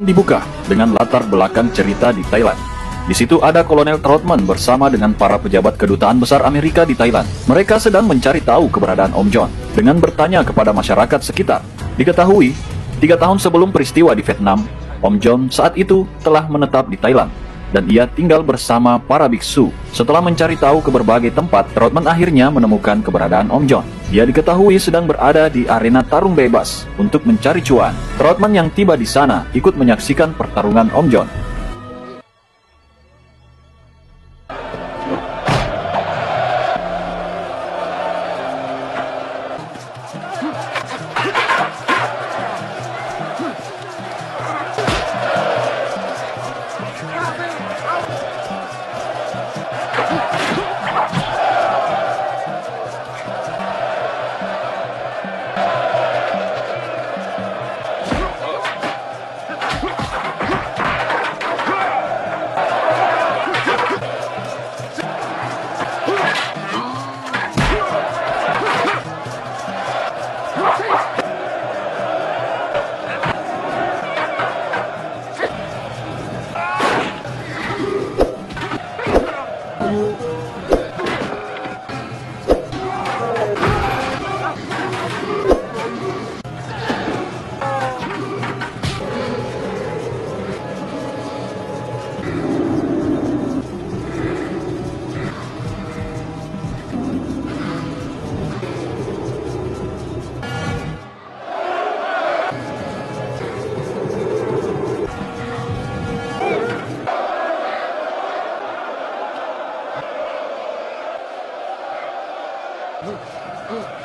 dibuka dengan latar belakang cerita di Thailand. Di situ ada Kolonel Troutman bersama dengan para pejabat kedutaan besar Amerika di Thailand. Mereka sedang mencari tahu keberadaan Om John dengan bertanya kepada masyarakat sekitar. Diketahui, 3 tahun sebelum peristiwa di Vietnam, Om John saat itu telah menetap di Thailand dan ia tinggal bersama para biksu. Setelah mencari tahu ke berbagai tempat, Troutman akhirnya menemukan keberadaan Om John. Dia diketahui sedang berada di arena tarung bebas untuk mencari cuan. Troutman yang tiba di sana ikut menyaksikan pertarungan Om John.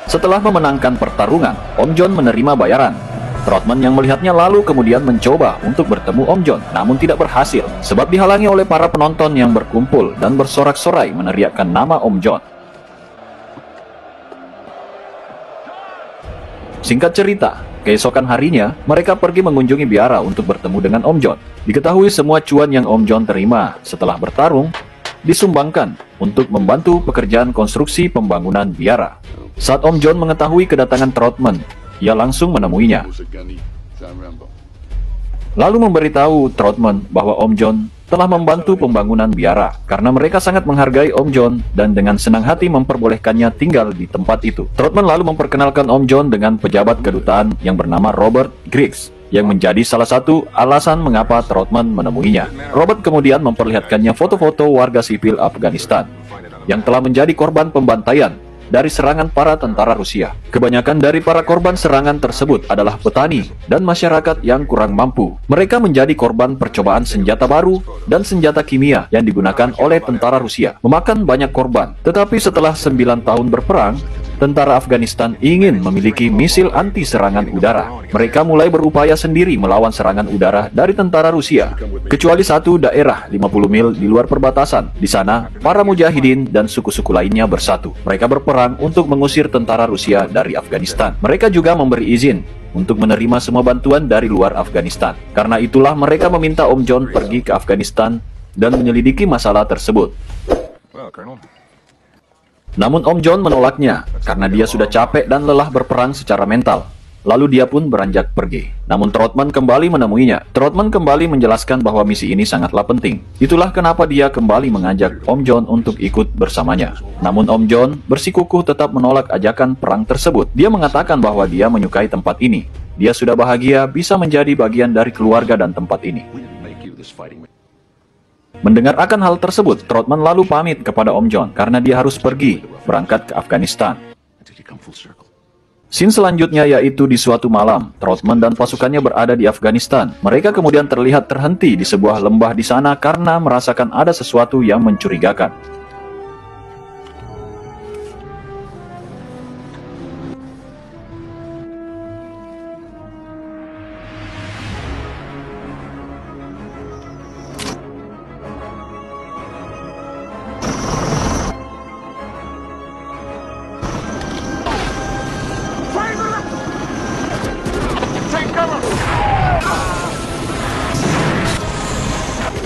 Setelah memenangkan pertarungan, Om John menerima bayaran. Troutman yang melihatnya lalu kemudian mencoba untuk bertemu Om John, namun tidak berhasil, sebab dihalangi oleh para penonton yang berkumpul dan bersorak-sorai meneriakkan nama Om John. Singkat cerita, keesokan harinya, mereka pergi mengunjungi biara untuk bertemu dengan Om John. Diketahui semua cuan yang Om John terima setelah bertarung, disumbangkan untuk membantu pekerjaan konstruksi pembangunan biara. Saat Om John mengetahui kedatangan Troutman, ia langsung menemuinya. Lalu memberitahu Troutman bahwa Om John telah membantu pembangunan biara karena mereka sangat menghargai Om John dan dengan senang hati memperbolehkannya tinggal di tempat itu. Troutman lalu memperkenalkan Om John dengan pejabat kedutaan yang bernama Robert Griggs, yang menjadi salah satu alasan mengapa Troutman menemuinya. Robert kemudian memperlihatkannya foto-foto warga sipil Afghanistan yang telah menjadi korban pembantaian dari serangan para tentara Rusia. Kebanyakan dari para korban serangan tersebut adalah petani dan masyarakat yang kurang mampu. Mereka menjadi korban percobaan senjata baru dan senjata kimia yang digunakan oleh tentara Rusia, memakan banyak korban. Tetapi setelah 9 tahun berperang, tentara Afghanistan ingin memiliki misil anti serangan udara. Mereka mulai berupaya sendiri melawan serangan udara dari tentara Rusia, kecuali satu daerah 50 mil di luar perbatasan. Di sana, para mujahidin dan suku-suku lainnya bersatu. Mereka berperang untuk mengusir tentara Rusia dari Afghanistan. Mereka juga memberi izin untuk menerima semua bantuan dari luar Afghanistan. Karena itulah mereka meminta Om John pergi ke Afghanistan dan menyelidiki masalah tersebut. Namun Om John menolaknya karena dia sudah capek dan lelah berperang secara mental. Lalu dia pun beranjak pergi. Namun Troutman kembali menemuinya. Troutman kembali menjelaskan bahwa misi ini sangatlah penting. Itulah kenapa dia kembali mengajak Om John untuk ikut bersamanya. Namun Om John bersikukuh tetap menolak ajakan perang tersebut. Dia mengatakan bahwa dia menyukai tempat ini. Dia sudah bahagia bisa menjadi bagian dari keluarga dan tempat ini. Mendengar akan hal tersebut, Troutman lalu pamit kepada Om John karena dia harus pergi berangkat ke Afghanistan. Scene selanjutnya yaitu di suatu malam, Troutman dan pasukannya berada di Afghanistan. Mereka kemudian terlihat terhenti di sebuah lembah di sana karena merasakan ada sesuatu yang mencurigakan.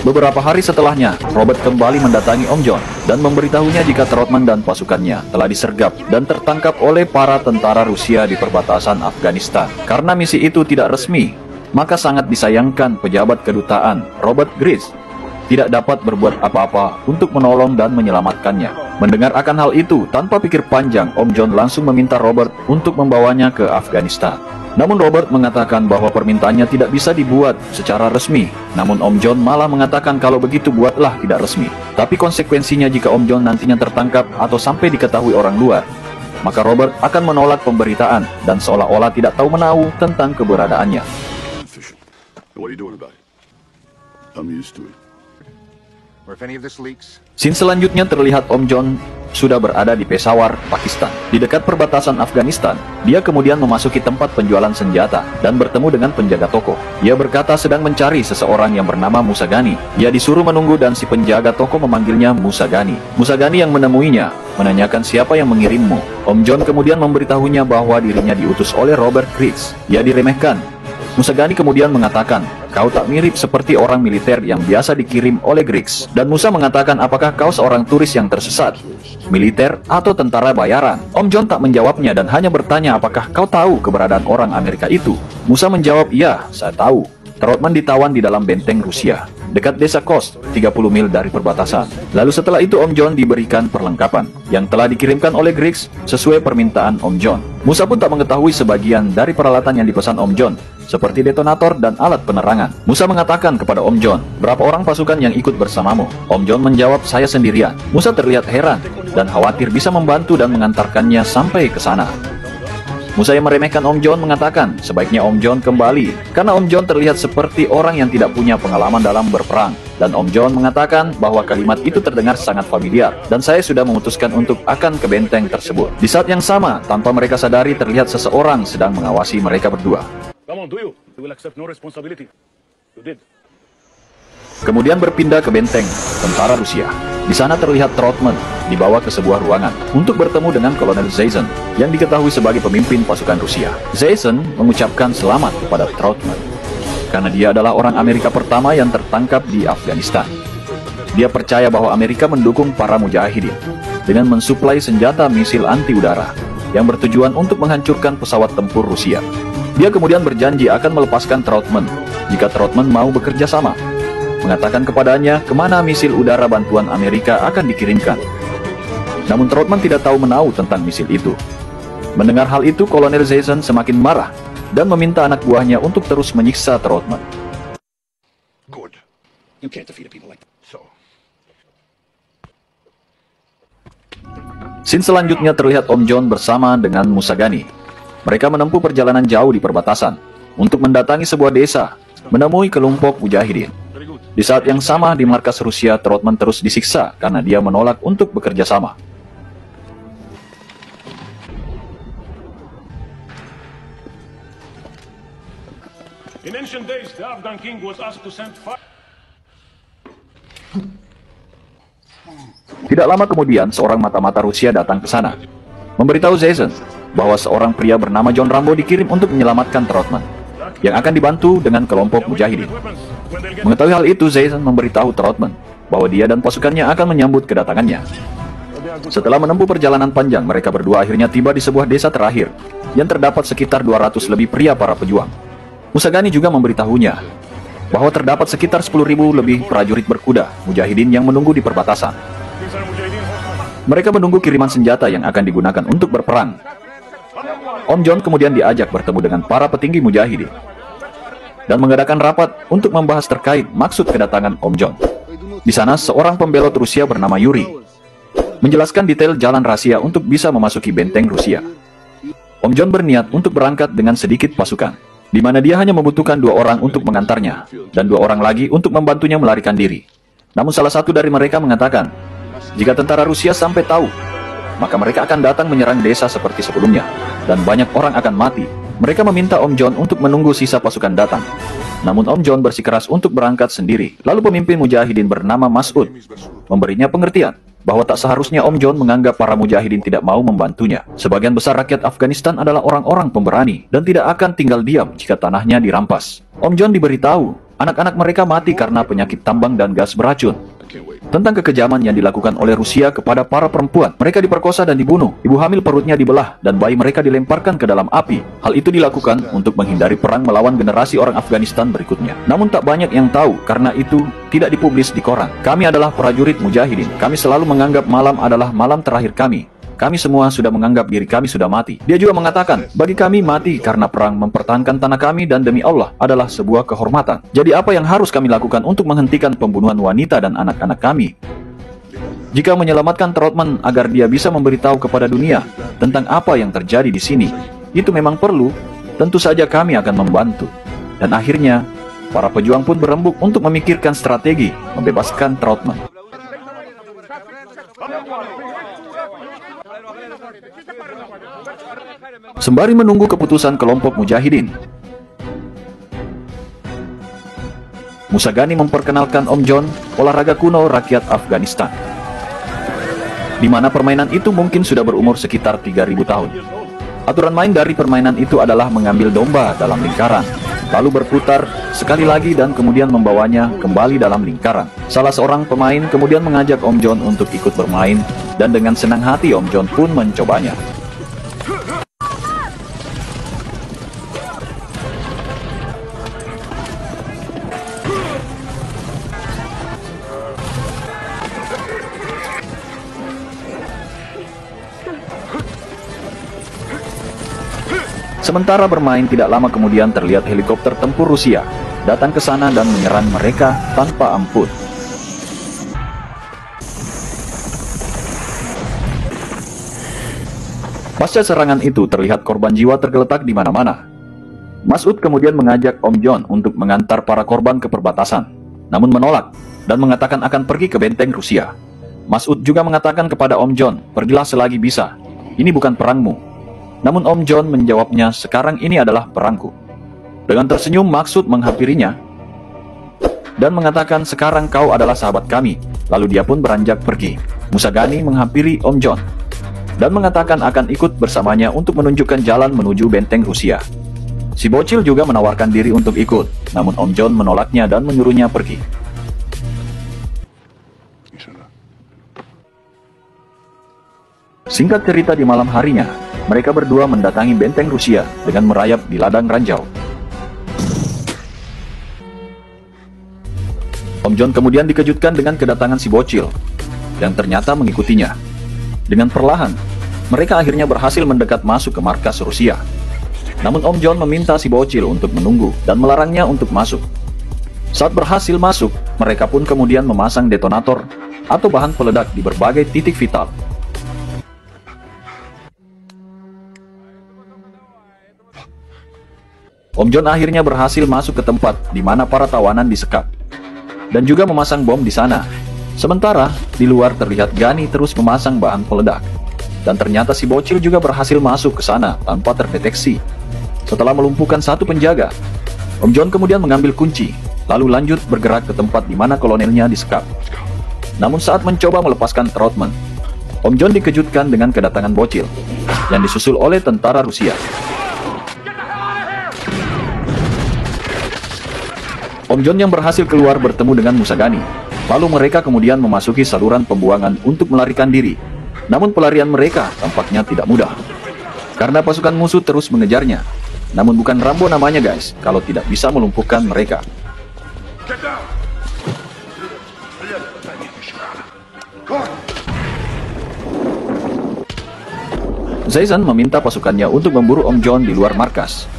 Beberapa hari setelahnya, Robert kembali mendatangi Om John dan memberitahunya jika Troutman dan pasukannya telah disergap dan tertangkap oleh para tentara Rusia di perbatasan Afghanistan. Karena misi itu tidak resmi, maka sangat disayangkan pejabat kedutaan Robert Grace tidak dapat berbuat apa-apa untuk menolong dan menyelamatkannya. Mendengar akan hal itu, tanpa pikir panjang, Om John langsung meminta Robert untuk membawanya ke Afghanistan. Namun Robert mengatakan bahwa permintaannya tidak bisa dibuat secara resmi. Namun Om John malah mengatakan kalau begitu buatlah tidak resmi. Tapi konsekuensinya jika Om John nantinya tertangkap atau sampai diketahui orang luar, maka Robert akan menolak pemberitaan dan seolah-olah tidak tahu menahu tentang keberadaannya. Scene selanjutnya terlihat Om John sudah berada di Peshawar, Pakistan. Di dekat perbatasan Afghanistan, dia kemudian memasuki tempat penjualan senjata dan bertemu dengan penjaga toko. Ia berkata sedang mencari seseorang yang bernama Musa Ghani. Ia disuruh menunggu dan si penjaga toko memanggilnya Musa Ghani. Musa Ghani yang menemuinya menanyakan siapa yang mengirimmu. Om John kemudian memberitahunya bahwa dirinya diutus oleh Robert Grace. Ia diremehkan. Musa Ghani kemudian mengatakan, kau tak mirip seperti orang militer yang biasa dikirim oleh Grace. Dan Musa mengatakan, apakah kau seorang turis yang tersesat, militer atau tentara bayaran? Om John tak menjawabnya dan hanya bertanya, apakah kau tahu keberadaan orang Amerika itu? Musa menjawab, iya, saya tahu. Trotman ditawan di dalam benteng Rusia, dekat desa Kost, 30 mil dari perbatasan. Lalu setelah itu Om John diberikan perlengkapan yang telah dikirimkan oleh Grace sesuai permintaan Om John. Musa pun tak mengetahui sebagian dari peralatan yang dipesan Om John, seperti detonator dan alat penerangan. Musa mengatakan kepada Om John, berapa orang pasukan yang ikut bersamamu? Om John menjawab, saya sendirian. Musa terlihat heran dan khawatir bisa membantu dan mengantarkannya sampai ke sana. Musa yang meremehkan Om John mengatakan, sebaiknya Om John kembali, karena Om John terlihat seperti orang yang tidak punya pengalaman dalam berperang. Dan Om John mengatakan bahwa kalimat itu terdengar sangat familiar, dan saya sudah memutuskan untuk akan ke benteng tersebut. Di saat yang sama, tanpa mereka sadari terlihat seseorang sedang mengawasi mereka berdua. Kemudian berpindah ke benteng tentara Rusia. Di sana terlihat Trotman dibawa ke sebuah ruangan untuk bertemu dengan Kolonel Zaysen yang diketahui sebagai pemimpin pasukan Rusia. Zaysen mengucapkan selamat kepada Trotman karena dia adalah orang Amerika pertama yang tertangkap di Afghanistan. Dia percaya bahwa Amerika mendukung para mujahidin dengan mensuplai senjata misil anti-udara yang bertujuan untuk menghancurkan pesawat tempur Rusia. Dia kemudian berjanji akan melepaskan Trotman jika Trotman mau bekerja sama, mengatakan kepadanya kemana misil udara bantuan Amerika akan dikirimkan. Namun Trotman tidak tahu menahu tentang misil itu. Mendengar hal itu, Kolonel Zaysen semakin marah dan meminta anak buahnya untuk terus menyiksa Trotman. Scene selanjutnya terlihat Om John bersama dengan Musa Ghani. Mereka menempuh perjalanan jauh di perbatasan untuk mendatangi sebuah desa, menemui kelompok mujahidin. Di saat yang sama di markas Rusia, Trotman terus disiksa karena dia menolak untuk bekerja sama. In ancient days, the Afghan king was asked to send fire. Tidak lama kemudian, seorang mata-mata Rusia datang ke sana, memberitahu Zaysen bahwa seorang pria bernama John Rambo dikirim untuk menyelamatkan Trotman, yang akan dibantu dengan kelompok mujahidin. Mengetahui hal itu, Zaysen memberitahu Trotman bahwa dia dan pasukannya akan menyambut kedatangannya. Setelah menempuh perjalanan panjang, mereka berdua akhirnya tiba di sebuah desa terakhir yang terdapat sekitar 200 lebih pria para pejuang. Musa Ghani juga memberitahunya bahwa terdapat sekitar 10.000 lebih prajurit berkuda mujahidin yang menunggu di perbatasan. Mereka menunggu kiriman senjata yang akan digunakan untuk berperang. Om John kemudian diajak bertemu dengan para petinggi mujahidin dan mengadakan rapat untuk membahas terkait maksud kedatangan Om John. Di sana, seorang pembelot Rusia bernama Yuri menjelaskan detail jalan rahasia untuk bisa memasuki benteng Rusia. Om John berniat untuk berangkat dengan sedikit pasukan, di mana dia hanya membutuhkan 2 orang untuk mengantarnya, dan 2 orang lagi untuk membantunya melarikan diri. Namun salah satu dari mereka mengatakan, jika tentara Rusia sampai tahu, maka mereka akan datang menyerang desa seperti sebelumnya, dan banyak orang akan mati. Mereka meminta Om John untuk menunggu sisa pasukan datang. Namun Om John bersikeras untuk berangkat sendiri. Lalu pemimpin mujahidin bernama Mas'ud memberinya pengertian bahwa tak seharusnya Om John menganggap para mujahidin tidak mau membantunya. Sebagian besar rakyat Afghanistan adalah orang-orang pemberani dan tidak akan tinggal diam jika tanahnya dirampas. Om John diberitahu, anak-anak mereka mati karena penyakit tambang dan gas beracun. tentang kekejaman yang dilakukan oleh Rusia kepada para perempuan. Mereka diperkosa dan dibunuh, ibu hamil perutnya dibelah, dan bayi mereka dilemparkan ke dalam api. Hal itu dilakukan untuk menghindari perang melawan generasi orang Afghanistan berikutnya. Namun tak banyak yang tahu, karena itu tidak dipublis di koran. Kami adalah prajurit mujahidin. Kami selalu menganggap malam adalah malam terakhir kami. Kami semua sudah menganggap diri kami sudah mati. Dia juga mengatakan, bagi kami mati karena perang mempertahankan tanah kami dan demi Allah adalah sebuah kehormatan. Jadi apa yang harus kami lakukan untuk menghentikan pembunuhan wanita dan anak-anak kami? Jika menyelamatkan Trautmann agar dia bisa memberitahu kepada dunia tentang apa yang terjadi di sini, itu memang perlu, tentu saja kami akan membantu. Dan akhirnya, para pejuang pun berembuk untuk memikirkan strategi membebaskan Trautmann. Sembari menunggu keputusan kelompok mujahidin, Musa Ghani memperkenalkan Om John olahraga kuno rakyat Afghanistan, di mana permainan itu mungkin sudah berumur sekitar 3000 tahun. Aturan main dari permainan itu adalah mengambil domba dalam lingkaran, lalu berputar sekali lagi dan kemudian membawanya kembali dalam lingkaran. Salah seorang pemain kemudian mengajak Om John untuk ikut bermain, dan dengan senang hati Om John pun mencobanya. Sementara bermain, tidak lama kemudian terlihat helikopter tempur Rusia datang ke sana dan menyerang mereka tanpa ampun. Pasca serangan itu terlihat korban jiwa tergeletak di mana-mana. Mas'ud kemudian mengajak Om John untuk mengantar para korban ke perbatasan, namun menolak dan mengatakan akan pergi ke benteng Rusia. Mas'ud juga mengatakan kepada Om John, pergilah selagi bisa, ini bukan perangmu. Namun Om John menjawabnya, sekarang ini adalah perangku. Dengan tersenyum, Maksud menghampirinya dan mengatakan, sekarang kau adalah sahabat kami. Lalu dia pun beranjak pergi. Musa Ghani menghampiri Om John dan mengatakan akan ikut bersamanya untuk menunjukkan jalan menuju benteng Rusia. Si bocil juga menawarkan diri untuk ikut, namun Om John menolaknya dan menyuruhnya pergi. Singkat cerita, di malam harinya, mereka berdua mendatangi benteng Rusia dengan merayap di ladang ranjau. Om John kemudian dikejutkan dengan kedatangan si bocil, yang ternyata mengikutinya. Dengan perlahan, mereka akhirnya berhasil mendekat masuk ke markas Rusia. Namun Om John meminta si bocil untuk menunggu dan melarangnya untuk masuk. Saat berhasil masuk, mereka pun kemudian memasang detonator atau bahan peledak di berbagai titik vital. Om John akhirnya berhasil masuk ke tempat di mana para tawanan disekap, dan juga memasang bom di sana. Sementara, di luar terlihat Ghani terus memasang bahan peledak. Dan ternyata si bocil juga berhasil masuk ke sana tanpa terdeteksi. Setelah melumpuhkan satu penjaga, Om John kemudian mengambil kunci, lalu lanjut bergerak ke tempat di mana kolonelnya disekap. Namun saat mencoba melepaskan Trautmann, Om John dikejutkan dengan kedatangan bocil, yang disusul oleh tentara Rusia. Om John yang berhasil keluar bertemu dengan Musa Ghani. Lalu mereka kemudian memasuki saluran pembuangan untuk melarikan diri. Namun pelarian mereka tampaknya tidak mudah, karena pasukan musuh terus mengejarnya. Namun bukan Rambo namanya guys, kalau tidak bisa melumpuhkan mereka. Zaizan meminta pasukannya untuk memburu Om John di luar markas.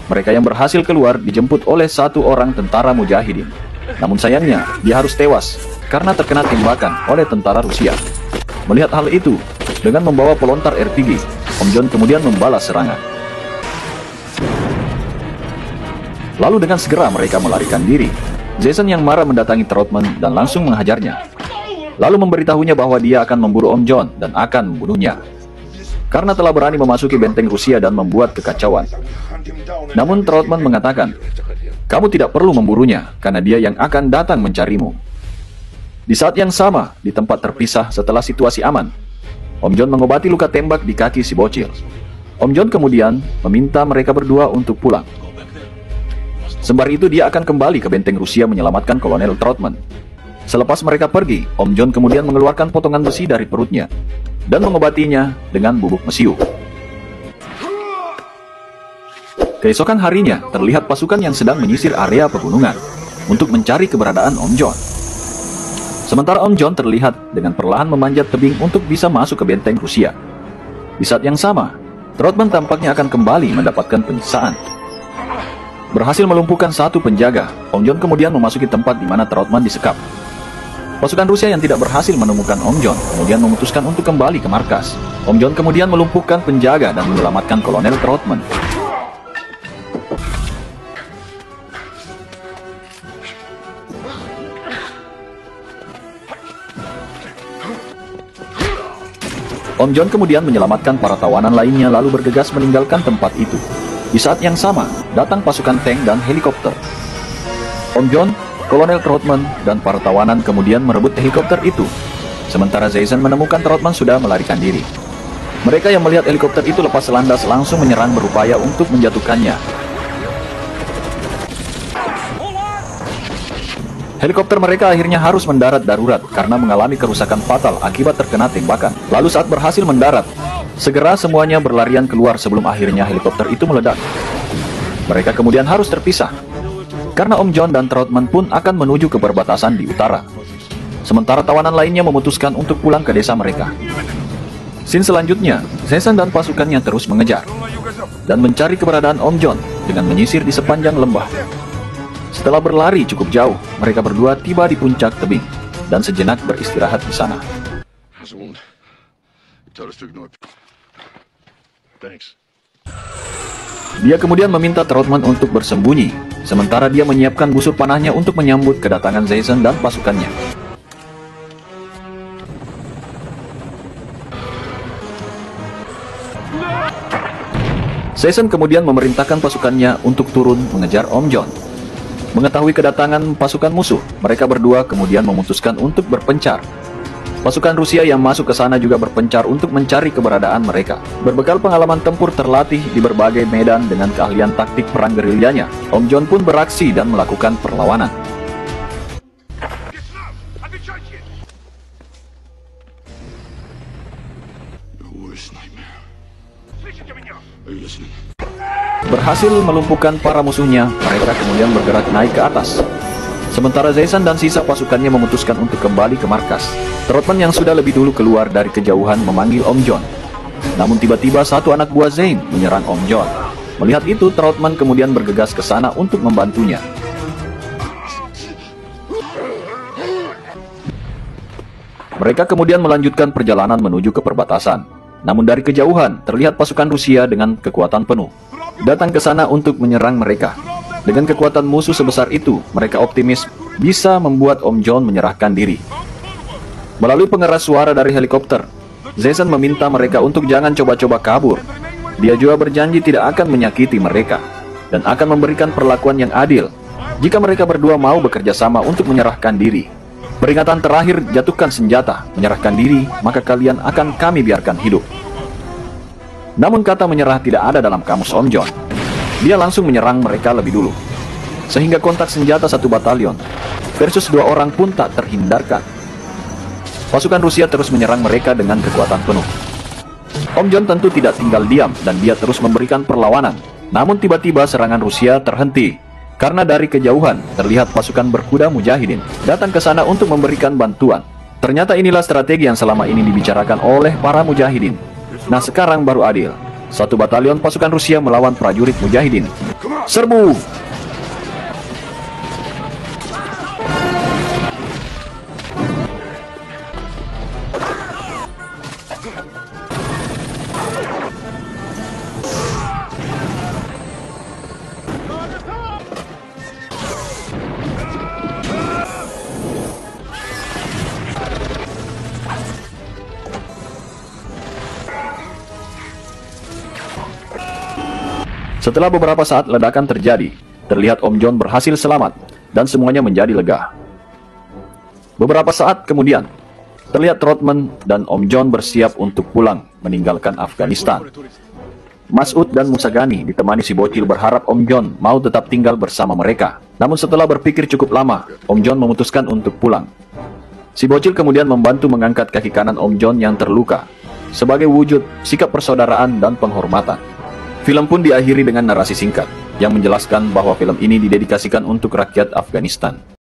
Mereka yang berhasil keluar dijemput oleh satu orang tentara mujahidin. Namun sayangnya, dia harus tewas karena terkena tembakan oleh tentara Rusia. Melihat hal itu, dengan membawa pelontar RPG, Om John kemudian membalas serangan. Lalu dengan segera mereka melarikan diri. Jason yang marah mendatangi Trautmann dan langsung menghajarnya. Lalu memberitahunya bahwa dia akan memburu Om John dan akan membunuhnya, karena telah berani memasuki benteng Rusia dan membuat kekacauan. Namun Trautmann mengatakan, kamu tidak perlu memburunya, karena dia yang akan datang mencarimu. Di saat yang sama, di tempat terpisah setelah situasi aman, Om John mengobati luka tembak di kaki si bocil. Om John kemudian meminta mereka berdua untuk pulang. Sembari itu dia akan kembali ke benteng Rusia menyelamatkan Kolonel Trautmann. Selepas mereka pergi, Om John kemudian mengeluarkan potongan besi dari perutnya dan mengobatinya dengan bubuk mesiu. Keesokan harinya, terlihat pasukan yang sedang menyisir area pegunungan untuk mencari keberadaan Om John. Sementara Om John terlihat dengan perlahan memanjat tebing untuk bisa masuk ke benteng Rusia. Di saat yang sama, Trotman tampaknya akan kembali mendapatkan penyiksaan. Berhasil melumpuhkan satu penjaga, Om John kemudian memasuki tempat di mana Trotman disekap. Pasukan Rusia yang tidak berhasil menemukan Om John kemudian memutuskan untuk kembali ke markas. Om John kemudian melumpuhkan penjaga dan menyelamatkan Kolonel Trotman. Om John kemudian menyelamatkan para tawanan lainnya lalu bergegas meninggalkan tempat itu. Di saat yang sama, datang pasukan tank dan helikopter. Om John, Kolonel Trotman, dan para tawanan kemudian merebut helikopter itu. Sementara Zeissen menemukan Trotman sudah melarikan diri. Mereka yang melihat helikopter itu lepas landas langsung menyerang berupaya untuk menjatuhkannya. Helikopter mereka akhirnya harus mendarat darurat karena mengalami kerusakan fatal akibat terkena tembakan. Lalu saat berhasil mendarat, segera semuanya berlarian keluar sebelum akhirnya helikopter itu meledak. Mereka kemudian harus terpisah, karena Om John dan Trotman pun akan menuju ke perbatasan di utara. Sementara tawanan lainnya memutuskan untuk pulang ke desa mereka. Scene selanjutnya, Zeissen dan pasukannya terus mengejar dan mencari keberadaan Om John dengan menyisir di sepanjang lembah. Setelah berlari cukup jauh, mereka berdua tiba di puncak tebing dan sejenak beristirahat di sana. Thanks. Dia kemudian meminta Trotman untuk bersembunyi, sementara dia menyiapkan busur panahnya untuk menyambut kedatangan Zeissen dan pasukannya. Zeissen kemudian memerintahkan pasukannya untuk turun mengejar Om John. Mengetahui kedatangan pasukan musuh, mereka berdua kemudian memutuskan untuk berpencar. Pasukan Rusia yang masuk ke sana juga berpencar untuk mencari keberadaan mereka. Berbekal pengalaman tempur terlatih di berbagai medan dengan keahlian taktik perang gerilyanya, Om John pun beraksi dan melakukan perlawanan. Berhasil melumpuhkan para musuhnya, mereka kemudian bergerak naik ke atas. Sementara Zeissen dan sisa pasukannya memutuskan untuk kembali ke markas. Trotman yang sudah lebih dulu keluar dari kejauhan memanggil Om John. Namun tiba-tiba satu anak buah Zein menyerang Om John. Melihat itu, Trotman kemudian bergegas ke sana untuk membantunya. Mereka kemudian melanjutkan perjalanan menuju ke perbatasan. Namun dari kejauhan, terlihat pasukan Rusia dengan kekuatan penuh datang ke sana untuk menyerang mereka. Dengan kekuatan musuh sebesar itu, mereka optimis bisa membuat Om John menyerahkan diri. Melalui pengeras suara dari helikopter, Zeissen meminta mereka untuk jangan coba-coba kabur. Dia juga berjanji tidak akan menyakiti mereka dan akan memberikan perlakuan yang adil jika mereka berdua mau bekerja sama untuk menyerahkan diri. Peringatan terakhir, jatuhkan senjata, menyerahkan diri, maka kalian akan kami biarkan hidup. Namun kata menyerah tidak ada dalam kamus Om John. Dia langsung menyerang mereka lebih dulu, sehingga kontak senjata satu batalion versus 2 orang pun tak terhindarkan. Pasukan Rusia terus menyerang mereka dengan kekuatan penuh. Om John tentu tidak tinggal diam dan dia terus memberikan perlawanan. Namun tiba-tiba serangan Rusia terhenti karena dari kejauhan terlihat pasukan berkuda mujahidin datang ke sana untuk memberikan bantuan. Ternyata inilah strategi yang selama ini dibicarakan oleh para mujahidin. Nah, sekarang baru adil. Satu batalion pasukan Rusia melawan prajurit mujahidin. Serbu! Setelah beberapa saat ledakan terjadi, terlihat Om John berhasil selamat dan semuanya menjadi lega. Beberapa saat kemudian, terlihat Trotman dan Om John bersiap untuk pulang meninggalkan Afghanistan. Mas'ud dan Musagani ditemani si bocil berharap Om John mau tetap tinggal bersama mereka. Namun setelah berpikir cukup lama, Om John memutuskan untuk pulang. Si bocil kemudian membantu mengangkat kaki kanan Om John yang terluka, sebagai wujud sikap persaudaraan dan penghormatan. Film pun diakhiri dengan narasi singkat, yang menjelaskan bahwa film ini didedikasikan untuk rakyat Afghanistan.